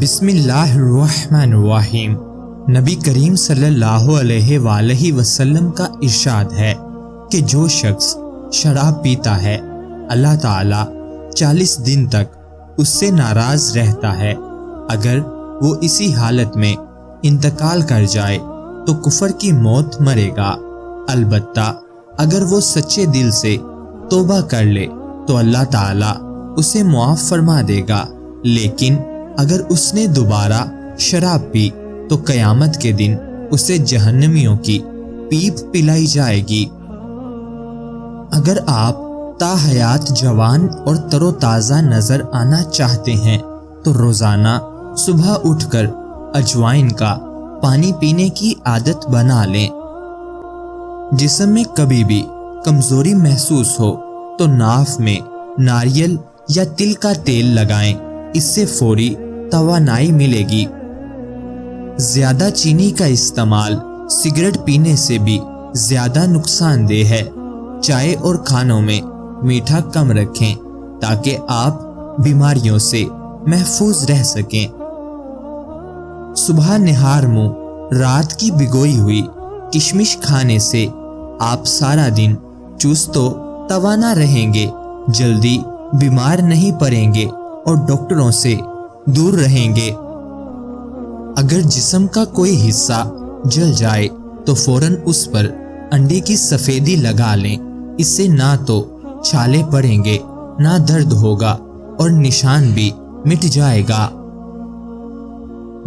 بسم اللہ الرحمن الرحیم۔ نبی کریم صلی اللہ علیہ وآلہ وسلم کا ارشاد ہے کہ جو شخص شراب پیتا ہے اللہ تعالیٰ 40 دن تک اس سے ناراض رہتا ہے۔ اگر وہ اسی حالت میں انتقال کر جائے تو کفر کی موت مرے گا۔ البتہ اگر وہ سچے دل سے توبہ کر لے تو اللہ تعالیٰ اسے معاف فرما دے گا، لیکن اگر اس نے دوبارہ شراب پی تو قیامت کے دن اسے جہنمیوں کی پیپ پلائی جائے گی۔ اگر آپ تاحیات جوان اور تر و تازہ نظر آنا چاہتے ہیں تو روزانہ صبح اٹھ کر اجوائن کا پانی پینے کی عادت بنا لیں۔ جسم میں کبھی بھی کمزوری محسوس ہو تو ناف میں ناریل یا تل کا تیل لگائیں، اس سے فوری توانائی ملے گی۔ زیادہ چینی کا استعمال سگریٹ پینے سے بھی زیادہ نقصان دہ ہے۔ چائے اور کھانوں میں میٹھا کم رکھیں تاکہ آپ بیماریوں سے محفوظ رہ سکیں۔ صبح نہار منہ رات کی بھگوئی ہوئی کشمش کھانے سے آپ سارا دن چست و توانا رہیں گے، جلدی بیمار نہیں پڑیں گے اور ڈاکٹروں سے دور رہیں گے۔ اگر جسم کا کوئی حصہ جل جائے تو فوراً اس پر انڈے کی سفیدی لگا لیں، اس سے نہ تو چھالے پڑیں گے، نہ درد ہوگا اور نشان بھی مٹ جائے گا۔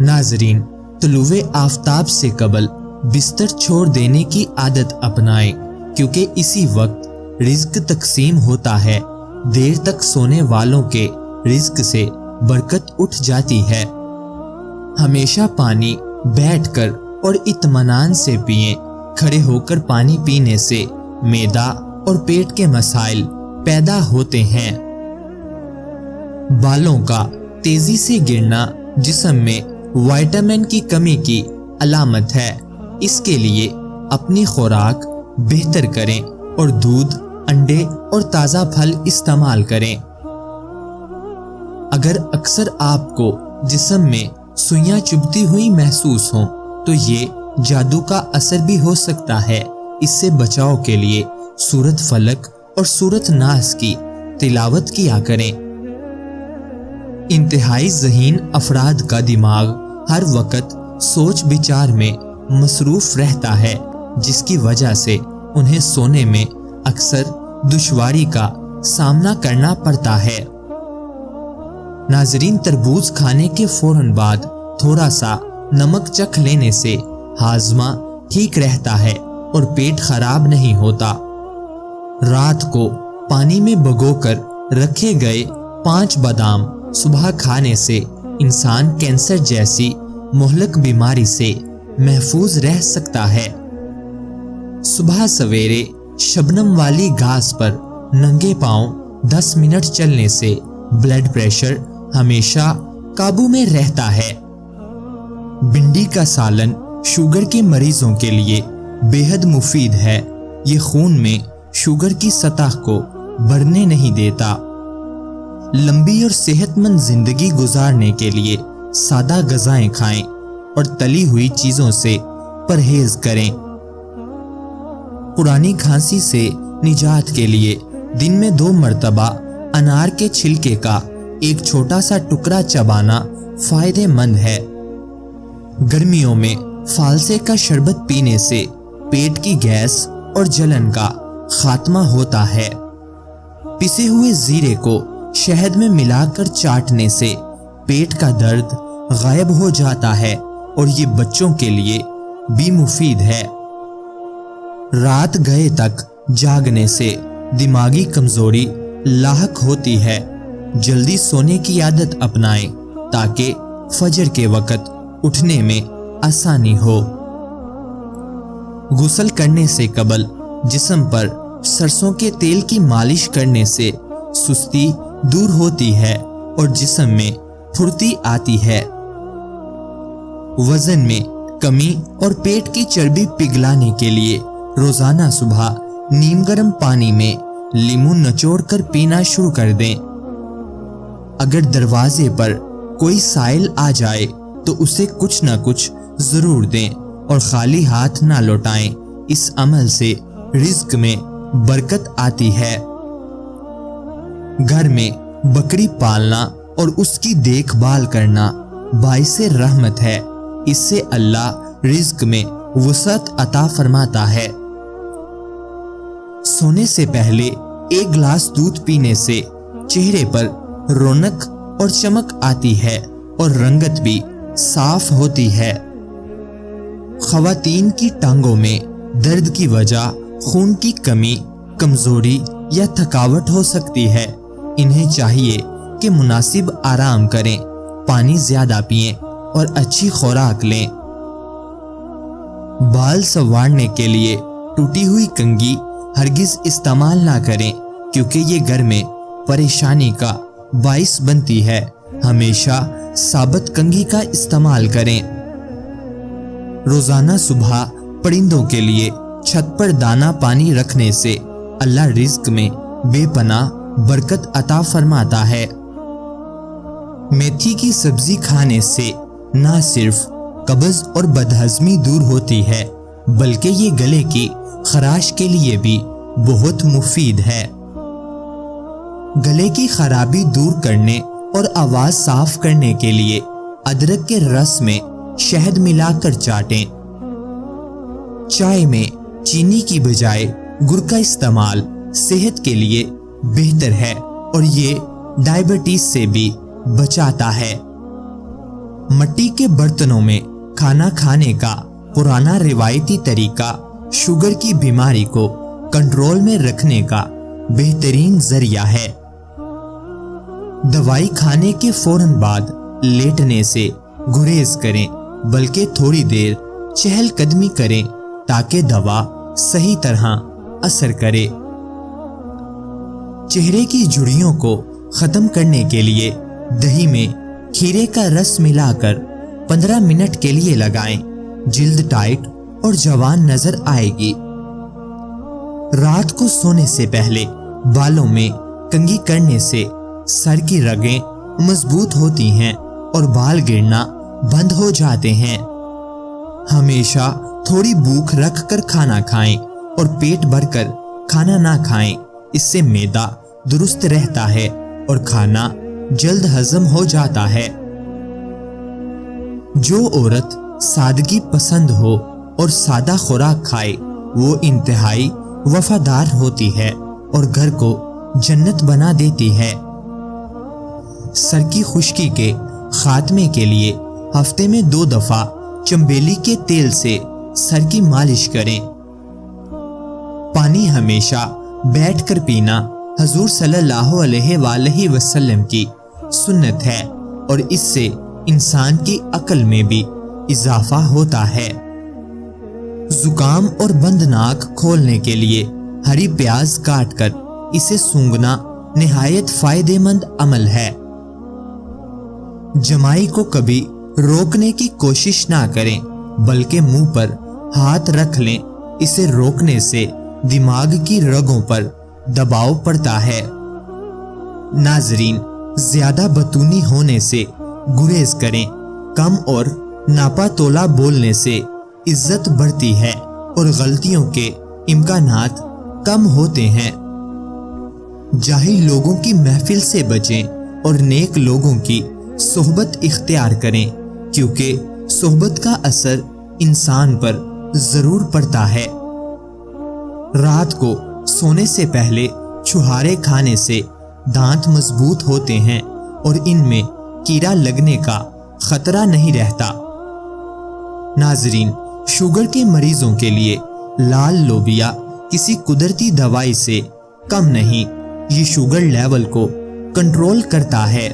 ناظرین، طلوع آفتاب سے قبل بستر چھوڑ دینے کی عادت اپنائیں، کیونکہ اسی وقت رزق تقسیم ہوتا ہے۔ دیر تک سونے والوں کے رزق سے برکت اٹھ جاتی ہے۔ ہمیشہ پانی بیٹھ کر اور اطمینان سے پئیں۔ کھڑے ہو کر پانی پینے سے معدہ اور پیٹ کے مسائل پیدا ہوتے ہیں۔ بالوں کا تیزی سے گرنا جسم میں وائٹامن کی کمی کی علامت ہے، اس کے لیے اپنی خوراک بہتر کریں اور دودھ، انڈے اور تازہ پھل استعمال کریں۔ اگر اکثر آپ کو جسم میں سوئیاں چبھتی ہوئی محسوس ہوں تو یہ جادو کا اثر بھی ہو سکتا ہے۔ اس سے بچاؤ کے لیے سورۃ فلق اور سورۃ ناس کی تلاوت کیا کریں۔ انتہائی ذہین افراد کا دماغ ہر وقت سوچ بچار میں مصروف رہتا ہے، جس کی وجہ سے انہیں سونے میں اکثر دشواری کا سامنا کرنا پڑتا ہے۔ ناظرین، تربوز کھانے کے فوراً بعد تھوڑا سا نمک چکھ لینے سے ہاضمہ ٹھیک رہتا ہے اور پیٹ خراب نہیں ہوتا۔ رات کو پانی میں بھگو کر رکھے گئے 5 بادام صبح کھانے سے انسان کینسر جیسی مہلک بیماری سے محفوظ رہ سکتا ہے۔ صبح سویرے شبنم والی گھاس پر ننگے پاؤں 10 منٹ چلنے سے بلڈ پریشر ہمیشہ قابو میں رہتا ہے۔ بھنڈی کا سالن شوگر کے مریضوں کے لیے بے حد مفید ہے۔ یہ خون میں شوگر کی سطح کو بڑھنے نہیں دیتا۔ لمبی اور صحت مند زندگی گزارنے کے لیے سادہ غذائیں کھائیں اور تلی ہوئی چیزوں سے پرہیز کریں۔ پرانی کھانسی سے نجات کے لیے دن میں 2 مرتبہ انار کے چھلکے کا ایک چھوٹا سا ٹکڑا چبانا فائدہ مند ہے۔ گرمیوں میں فالسے کا شربت پینے سے پیٹ کی گیس اور جلن کا خاتمہ ہوتا ہے۔ پسے ہوئے زیرے کو شہد میں ملا کر چاٹنے سے پیٹ کا درد غائب ہو جاتا ہے اور یہ بچوں کے لیے بھی مفید ہے۔ رات گئے تک جاگنے سے دماغی کمزوری لاحق ہوتی ہے۔ جلدی سونے کی عادت اپنائیں تاکہ فجر کے وقت اٹھنے میں آسانی ہو۔ غسل کرنے سے قبل جسم پر سرسوں کے تیل کی مالش کرنے سے سستی دور ہوتی ہے اور جسم میں پھرتی آتی ہے۔ وزن میں کمی اور پیٹ کی چربی پگھلانے کے لیے روزانہ صبح نیم گرم پانی میں لیموں نچوڑ کر پینا شروع کر دیں۔ اگر دروازے پر کوئی سائل آ جائے تو اسے کچھ نہ کچھ ضرور دیں اور خالی ہاتھ نہ لوٹائیں۔ اس عمل سے رزق میں برکت آتی ہے۔ گھر میں بکری پالنا اور اس کی دیکھ بھال کرنا باعث رحمت ہے۔ اس سے اللہ رزق میں وسعت عطا فرماتا ہے۔ سونے سے پہلے ایک گلاس دودھ پینے سے چہرے پر رونق اور چمک آتی ہے اور رنگت بھی صاف ہوتی ہے۔ خواتین کی ٹانگوں میں درد کی وجہ خون کی کمی، کمزوری یا تھکاوٹ ہو سکتی ہے۔ انہیں چاہیے کہ مناسب آرام کریں، پانی زیادہ پئیں اور اچھی خوراک لیں۔ بال سنوارنے کے لیے ٹوٹی ہوئی کنگھی ہرگز استعمال نہ کریں، کیونکہ یہ گھر میں پریشانی کا باعث بنتی ہے۔ ہمیشہ ثابت کنگھی کا استعمال کریں۔ روزانہ صبح پرندوں کے لیے چھت پر دانہ پانی رکھنے سے اللہ رزق میں بے پناہ برکت عطا فرماتا ہے۔ میتھی کی سبزی کھانے سے نہ صرف قبض اور بدہضمی دور ہوتی ہے، بلکہ یہ گلے کی خراش کے لیے بھی بہت مفید ہے۔ گلے کی خرابی دور کرنے اور آواز صاف کرنے کے لیے ادرک کے رس میں شہد ملا کر چاٹیں۔ چائے میں چینی کی بجائے گڑ کا استعمال صحت کے لیے بہتر ہے اور یہ ڈائبٹیز سے بھی بچاتا ہے۔ مٹی کے برتنوں میں کھانا کھانے کا پرانا روایتی طریقہ شوگر کی بیماری کو کنٹرول میں رکھنے کا بہترین ذریعہ ہے۔ دوائی کھانے کے فوراً بعد لیٹنے سے گریز کریں، بلکہ تھوڑی دیر چہل قدمی کریں تاکہ دوا صحیح طرح اثر کرے۔ چہرے کی جھریوں کو ختم کرنے کے لیے دہی میں کھیرے کا رس ملا کر 15 منٹ کے لیے لگائیں۔ جلد ٹائٹ اور جوان نظر آئے گی۔ رات کو سونے سے پہلے بالوں میں کنگھی کرنے سے سر کی رگیں مضبوط ہوتی ہیں اور بال گرنا بند ہو جاتے ہیں۔ ہمیشہ تھوڑی بھوک رکھ کر کھانا کھائیں اور پیٹ بھر کر کھانا نہ کھائیں۔ اس سے معدہ درست رہتا ہے اور کھانا جلد ہضم ہو جاتا ہے۔ جو عورت سادگی پسند ہو اور سادہ خوراک کھائے وہ انتہائی وفادار ہوتی ہے اور گھر کو جنت بنا دیتی ہے۔ سر کی خشکی کے خاتمے کے لیے ہفتے میں 2 دفعہ چنبیلی کے تیل سے سر کی مالش کریں۔ پانی ہمیشہ بیٹھ کر پینا حضور صلی اللہ علیہ وآلہ وسلم کی سنت ہے اور اس سے انسان کی عقل میں بھی اضافہ ہوتا ہے۔ زکام اور بند ناک کھولنے کے لیے ہری پیاز کاٹ کر اسے سونگھنا نہایت فائدہ مند عمل ہے۔ جمائی کو کبھی روکنے کی کوشش نہ کریں، بلکہ منہ پر ہاتھ رکھ لیں۔ اسے روکنے سے دماغ کی رگوں پر دباؤ پڑتا ہے۔ ناظرین، زیادہ بطونی ہونے سے گریز کریں۔ کم اور ناپا تولا بولنے سے عزت بڑھتی ہے اور غلطیوں کے امکانات کم ہوتے ہیں۔ جاہل لوگوں کی محفل سے بچیں اور نیک لوگوں کی صحبت اختیار کریں، کیونکہ صحبت کا اثر انسان پر ضرور پڑتا ہے۔ رات کو سونے سے پہلے چھہارے کھانے سے دانت مضبوط ہوتے ہیں اور ان میں کیڑا لگنے کا خطرہ نہیں رہتا۔ ناظرین، شوگر کے مریضوں کے لیے لال لوبیا کسی قدرتی دوائی سے کم نہیں۔ یہ شوگر لیول کو کنٹرول کرتا ہے۔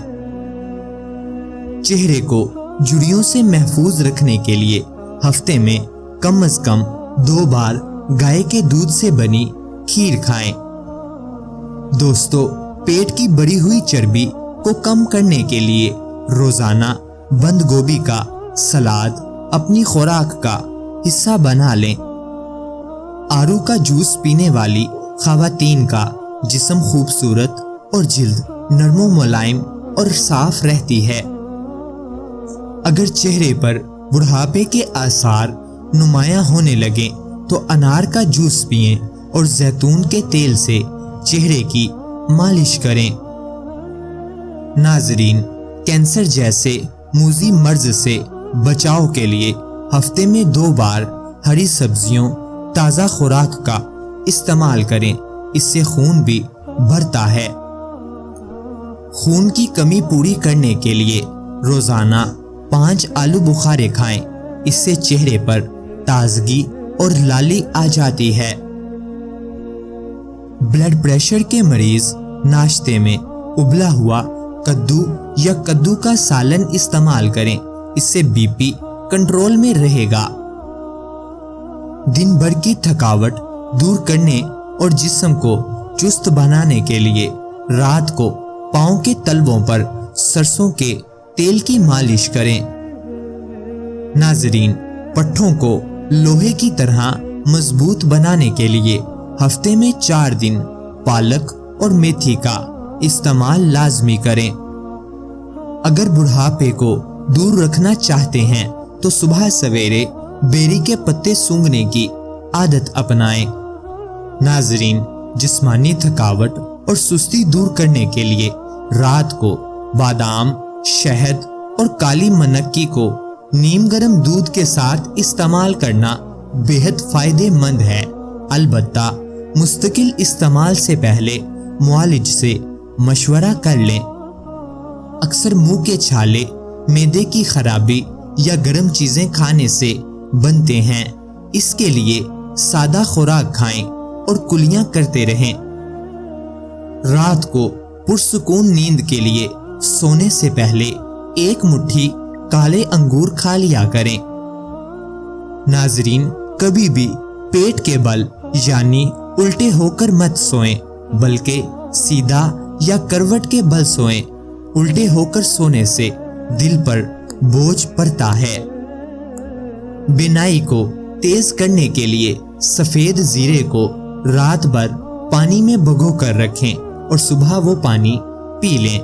چہرے کو جھریوں سے محفوظ رکھنے کے لیے ہفتے میں کم از کم 2 بار گائے کے دودھ سے بنی کھیر کھائیں۔ دوستو، پیٹ کی بڑھی ہوئی چربی کو کم کرنے کے لیے روزانہ بند گوبھی کا سلاد اپنی خوراک کا حصہ بنا لیں۔ آڑو کا جوس پینے والی خواتین کا جسم خوبصورت اور جلد نرم و ملائم اور صاف رہتی ہے۔ اگر چہرے پر بڑھاپے کے آثار نمایاں ہونے لگیں تو انار کا جوس پئیں اور زیتون کے تیل سے چہرے کی مالش کریں۔ ناظرین، کینسر جیسے موذی مرض سے بچاؤ کے لیے ہفتے میں 2 بار ہری سبزیوں، تازہ خوراک کا استعمال کریں، اس سے خون بھی بڑھتا ہے۔ خون کی کمی پوری کرنے کے لیے روزانہ 5 آلو بخارے کھائیں، اس سے چہرے پر تازگی اور لالی آ جاتی ہے۔ بلڈ پریشر کے مریض ناشتے میں ابلا ہوا کدو یا کدو کا سالن استعمال کریں، اس سے بی پی کنٹرول میں رہے گا۔ دن بھر کی تھکاوٹ دور کرنے اور جسم کو چست بنانے کے لیے رات کو پاؤں کے تلووں پر سرسوں کے تیل کی مالش کریں۔ ناظرین، پٹھوں کو لوہے کی طرح مضبوط بنانے کے لیے ہفتے میں 4 دن پالک اور میتھی کا استعمال لازمی کریں۔ اگر بڑھاپے کو دور رکھنا چاہتے ہیں تو صبح سویرے بیری کے پتے سونگھنے کی عادت اپنائیں۔ ناظرین، جسمانی تھکاوٹ اور سستی دور کرنے کے لیے رات کو بادام، شہد اور کالی منکی کو نیم گرم دودھ کے ساتھ استعمال کرنا بہت فائدہ مند ہے۔ البتہ مستقل استعمال سے پہلے معالج سے مشورہ کر لیں۔ اکثر منہ کے چھالے معدے کی خرابی یا گرم چیزیں کھانے سے بنتے ہیں، اس کے لیے سادہ خوراک کھائیں اور کلیاں کرتے رہیں۔ رات کو پرسکون نیند کے لیے سونے سے پہلے 1 مٹھی کالے انگور کھا لیا کریں۔ ناظرین، کبھی بھی پیٹ کے بل یعنی الٹے ہو کر مت سوئیں، بلکہ سیدھا یا کروٹ کے بل سوئیں۔ الٹے ہو کر سونے سے دل پر بوجھ پڑتا ہے۔ بینائی کو تیز کرنے کے لیے سفید زیرے کو رات بھر پانی میں بھگو کر رکھیں اور صبح وہ پانی پی لیں۔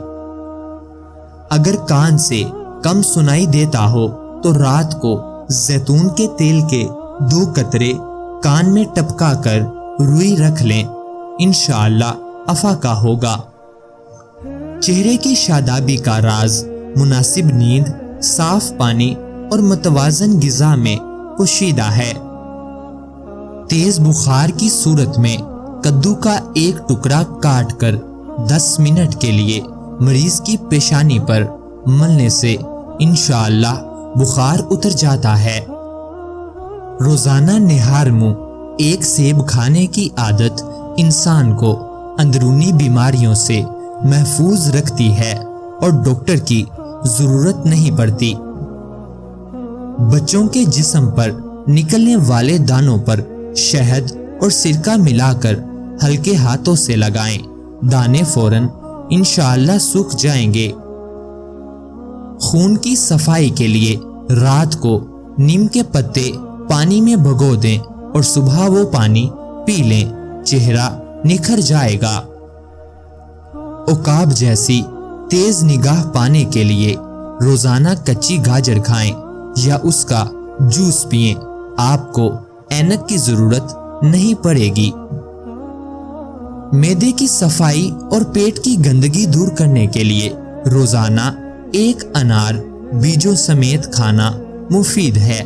اگر کان سے کم سنائی دیتا ہو تو رات کو زیتون کے تیل کے 2 قطرے کان میں ٹپکا کر روئی رکھ لیں، انشاءاللہ افاقہ ہوگا۔ چہرے کی شادابی کا راز مناسب نیند، صاف پانی اور متوازن غذا میں پوشیدہ ہے۔ تیز بخار کی صورت میں کدو کا 1 ٹکڑا کاٹ کر 10 منٹ کے لیے مریض کی پیشانی پر ملنے سے انشاءاللہ بخار اتر جاتا ہے۔ روزانہ نہار منہ 1 سیب کھانے کی عادت انسان کو اندرونی بیماریوں سے محفوظ رکھتی ہے اور ڈاکٹر کی ضرورت نہیں پڑتی۔ بچوں کے جسم پر نکلنے والے دانوں پر شہد اور سرکہ ملا کر ہلکے ہاتھوں سے لگائیں، دانے فوراً انشاءاللہ سوکھ جائیں گے۔ خون کی صفائی کے لیے رات کو نیم کے پتے پانی میں بھگو دیں اور صبح وہ پانی پی لیں، چہرہ نکھر جائے گا۔ عقاب جیسی تیز نگاہ پانے کے لیے روزانہ کچی گاجر کھائیں یا اس کا جوس پئیں، آپ کو اینک کی ضرورت نہیں پڑے گی۔ معدے کی صفائی اور پیٹ کی گندگی دور کرنے کے لیے روزانہ 1 انار بیجوں سمیت کھانا مفید ہے۔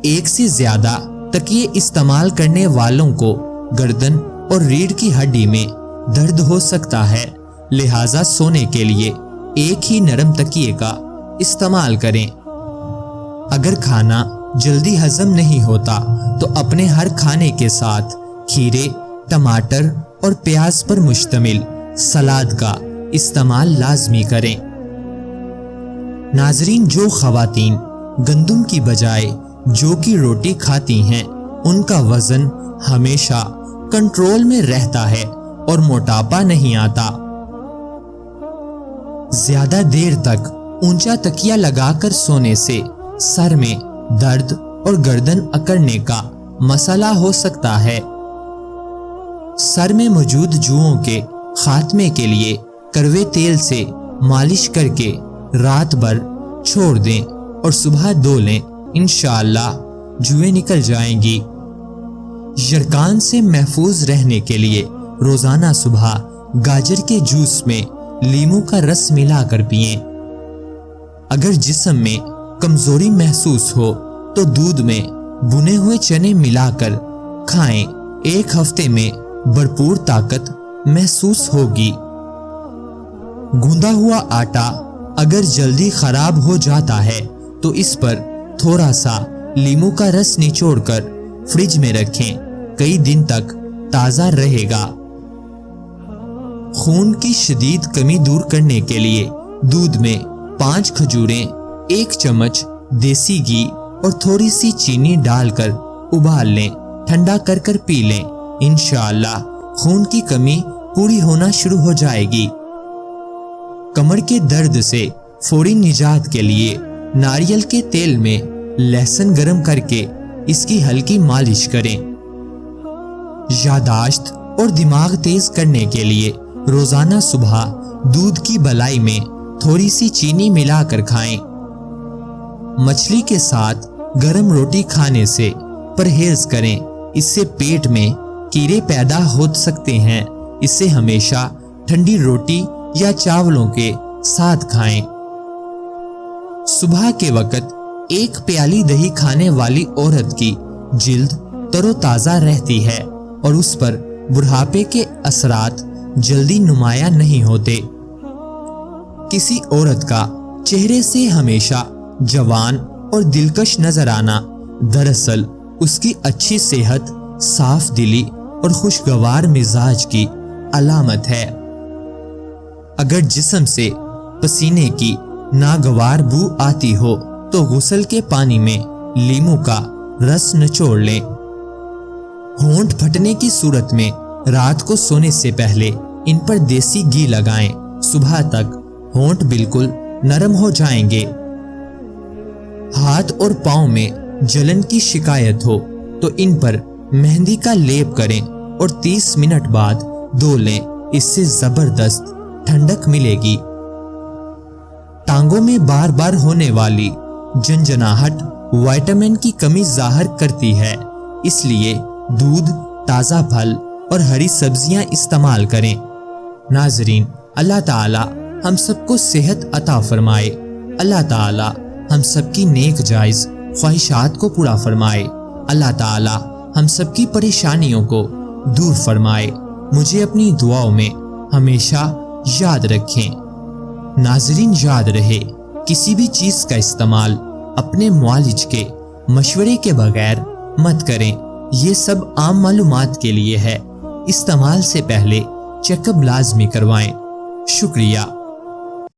1 سے زیادہ تکیے استعمال کرنے والوں کو گردن اور ریڑھ کی ہڈی میں درد ہو سکتا ہے، لہٰذا سونے کے لیے 1 ہی نرم تکیے کا استعمال کریں۔ اگر کھانا جلدی ہضم نہیں ہوتا تو اپنے ہر کھانے کے ساتھ کھیرے، ٹماٹر اور پیاز پر مشتمل سلاد کا استعمال لازمی کریں۔ ناظرین، جو خواتین گندم کی بجائے جو کی روٹی کھاتی ہیں ان کا وزن ہمیشہ کنٹرول میں رہتا ہے اور موٹاپا نہیں آتا۔ زیادہ دیر تک اونچا تکیہ لگا کر سونے سے سر میں درد اور گردن اکڑنے کا مسئلہ ہو سکتا ہے۔ سر میں موجود جوؤں کے خاتمے کے لیے کڑوے تیل سے مالش کر کے رات بھر چھوڑ دیں اور صبح دھو لیں، انشاءاللہ جوئیں نکل جائیں گی۔ یرکان سے محفوظ رہنے کے لیے روزانہ صبح گاجر کے جوس میں لیموں کا رس ملا کر پئیں۔ اگر جسم میں کمزوری محسوس ہو تو دودھ میں بنے ہوئے چنے ملا کر کھائیں، 1 ہفتے میں بھرپور طاقت محسوس ہوگی۔ گوندا ہوا آٹا اگر جلدی خراب ہو جاتا ہے تو اس پر تھوڑا سا لیموں کا رس نچوڑ کر فریج میں رکھیں، کئی دن تک تازہ رہے گا۔ خون کی شدید کمی دور کرنے کے لیے دودھ میں 5 کھجوریں، 1 چمچ دیسی گھی اور تھوڑی سی چینی ڈال کر ابال لیں، ٹھنڈا کر کر پی لیں، انشاءاللہ خون کی کمی پوری ہونا شروع ہو جائے گی۔ کمر کے درد سے فوری نجات کے لیے ناریل کے تیل میں لہسن گرم کر کے اس کی ہلکی مالش کریں۔ یادداشت اور دماغ تیز کرنے کے لیے روزانہ صبح دودھ کی بلائی میں تھوڑی سی چینی ملا کر کھائیں۔ مچھلی کے ساتھ گرم روٹی کھانے سے پرہیز کریں، اس سے پیٹ میں کیڑے پیدا ہو سکتے ہیں، اس سے ہمیشہ ٹھنڈی روٹی یا چاولوں کے ساتھ کھائیں۔ صبح کے وقت 1 پیالی دہی کھانے والی عورت کی جلد تر و تازہ رہتی ہے اور اس پر بڑھاپے کے اثرات جلدی نمایاں نہیں ہوتے۔ کسی عورت کا چہرے سے ہمیشہ جوان اور دلکش نظر آنا دراصل اس کی اچھی صحت، صاف دلی اور خوشگوار مزاج کی علامت ہے۔ اگر جسم سے پسینے کی ناگوار بو آتی ہو تو غسل کے پانی میں لیموں کا رس نچوڑ لیں۔ ہونٹ پھٹنے کی صورت میں رات کو سونے سے پہلے ان پر دیسی گھی لگائیں، صبح تک ہونٹ بالکل نرم ہو جائیں گے۔ ہاتھ اور پاؤں میں جلن کی شکایت ہو تو ان پر مہندی کا لیپ کریں اور 30 منٹ بعد دھو لیں، اس سے زبردست ٹھنڈک ملے گی۔ ٹانگوں میں بار بار ہونے والی جنجناہٹ وائٹامن کی کمی ظاہر کرتی ہے، اس لیے دودھ، تازہ پھل اور ہری سبزیاں استعمال کریں۔ ناظرین، اللہ تعالی ہم سب کو صحت عطا فرمائے، اللہ تعالی ہم سب کی نیک جائز خواہشات کو پورا فرمائے، اللہ تعالی ہم سب کی پریشانیوں کو دور فرمائے، مجھے اپنی دعاؤں میں ہمیشہ یاد رکھیں۔ ناظرین، یاد رہے کسی بھی چیز کا استعمال اپنے معالج کے مشورے کے بغیر مت کریں، یہ سب عام معلومات کے لیے ہے، استعمال سے پہلے چیک اپ لازمی کروائیں۔ شکریہ۔